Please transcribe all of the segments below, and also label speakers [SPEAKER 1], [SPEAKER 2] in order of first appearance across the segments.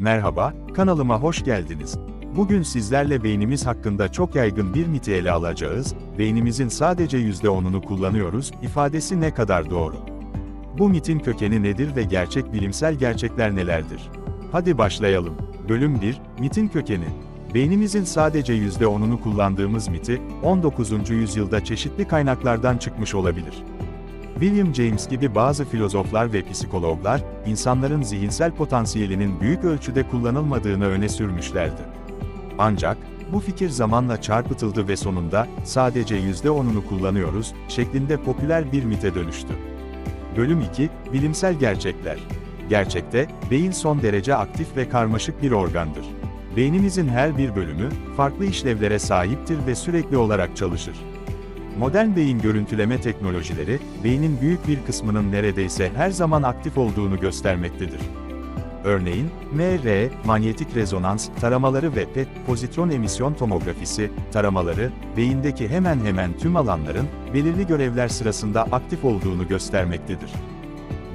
[SPEAKER 1] Merhaba, kanalıma hoş geldiniz. Bugün sizlerle beynimiz hakkında çok yaygın bir miti ele alacağız. Beynimizin sadece %10'unu kullanıyoruz ifadesi ne kadar doğru? Bu mitin kökeni nedir ve gerçek bilimsel gerçekler nelerdir? Hadi başlayalım. Bölüm 1, Mitin kökeni. Beynimizin sadece %10'unu kullandığımız miti, 19. yüzyılda çeşitli kaynaklardan çıkmış olabilir. William James gibi bazı filozoflar ve psikologlar, insanların zihinsel potansiyelinin büyük ölçüde kullanılmadığını öne sürmüşlerdi. Ancak, bu fikir zamanla çarpıtıldı ve sonunda, sadece %10'unu kullanıyoruz, şeklinde popüler bir mite dönüştü. Bölüm 2, Bilimsel gerçekler. Gerçekte, beyin son derece aktif ve karmaşık bir organdır. Beynimizin her bir bölümü, farklı işlevlere sahiptir ve sürekli olarak çalışır. Modern beyin görüntüleme teknolojileri, beynin büyük bir kısmının neredeyse her zaman aktif olduğunu göstermektedir. Örneğin, MR, manyetik rezonans taramaları ve PET, pozitron emisyon tomografisi taramaları, beyindeki hemen hemen tüm alanların, belirli görevler sırasında aktif olduğunu göstermektedir.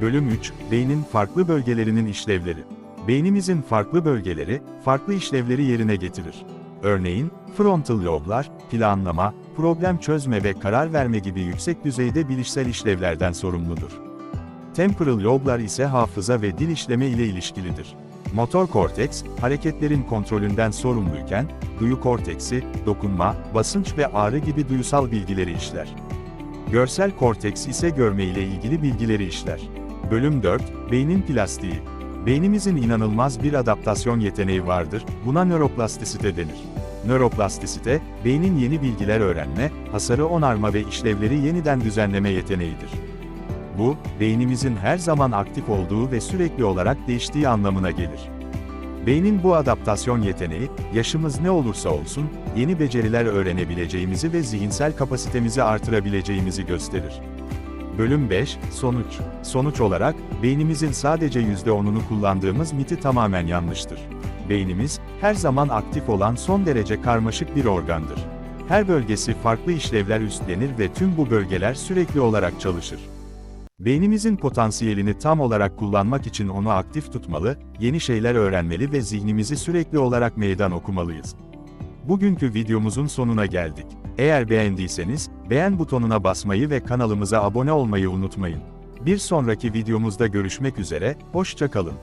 [SPEAKER 1] Bölüm 3, Beynin farklı bölgelerinin işlevleri. Beynimizin farklı bölgeleri, farklı işlevleri yerine getirir. Örneğin, frontal loblar, planlama, problem çözme ve karar verme gibi yüksek düzeyde bilişsel işlevlerden sorumludur. Temporal loblar ise hafıza ve dil işleme ile ilişkilidir. Motor korteks, hareketlerin kontrolünden sorumluyken, duyu korteksi, dokunma, basınç ve ağrı gibi duyusal bilgileri işler. Görsel korteks ise görme ile ilgili bilgileri işler. Bölüm 4, Beynin plastiği. Beynimizin inanılmaz bir adaptasyon yeteneği vardır, buna nöroplastisite denir. Nöroplastisite, beynin yeni bilgiler öğrenme, hasarı onarma ve işlevleri yeniden düzenleme yeteneğidir. Bu, beynimizin her zaman aktif olduğu ve sürekli olarak değiştiği anlamına gelir. Beynin bu adaptasyon yeteneği, yaşımız ne olursa olsun, yeni beceriler öğrenebileceğimizi ve zihinsel kapasitemizi artırabileceğimizi gösterir. Bölüm 5, Sonuç. Sonuç olarak, beynimizin sadece %10'unu kullandığımız miti tamamen yanlıştır. Beynimiz, her zaman aktif olan son derece karmaşık bir organdır. Her bölgesi farklı işlevler üstlenir ve tüm bu bölgeler sürekli olarak çalışır. Beynimizin potansiyelini tam olarak kullanmak için onu aktif tutmalı, yeni şeyler öğrenmeli ve zihnimizi sürekli olarak meydan okumalıyız. Bugünkü videomuzun sonuna geldik. Eğer beğendiyseniz, beğen butonuna basmayı ve kanalımıza abone olmayı unutmayın. Bir sonraki videomuzda görüşmek üzere, hoşça kalın.